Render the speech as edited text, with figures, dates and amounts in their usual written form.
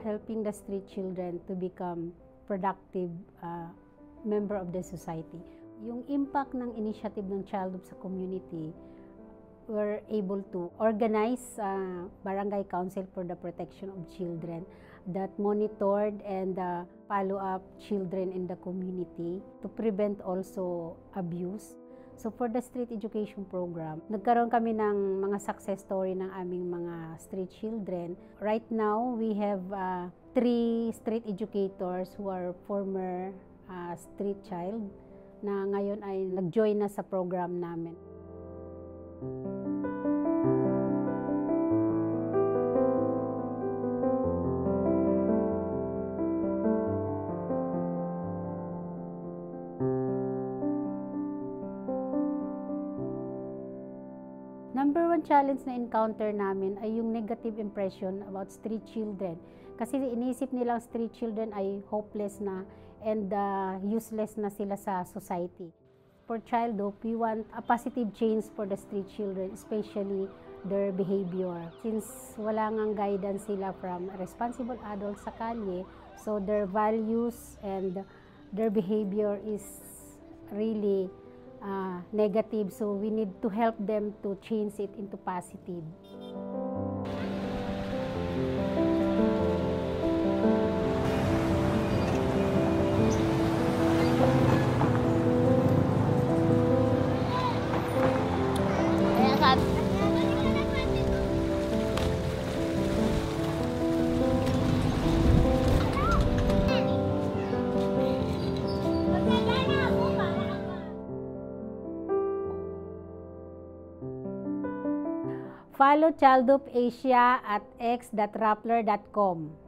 Helping the street children to become productive member of the society. Yung impact ng initiative ng Childhood sa community, we're able to organize Barangay Council for the Protection of Children that monitored and follow up children in the community to prevent also abuse. So for the street education program, nagkaroon kami ng mga success story ng aming mga street children. Right now, we have 3 street educators who are former street child na ngayon ay nag-join na sa program namin. Number 1 challenge na encounter namin ay yung negative impression about street children. Kasi inisip nilang street children ay hopeless na and useless na sila sa society. For Childhood, we want a positive change for the street children, especially their behavior. Since wala ngang guidance sila from responsible adults sa kalye, so their values and their behavior is really negative, so we need to help them to change it into positive. Follow Childhood Asia at x.rappler.com.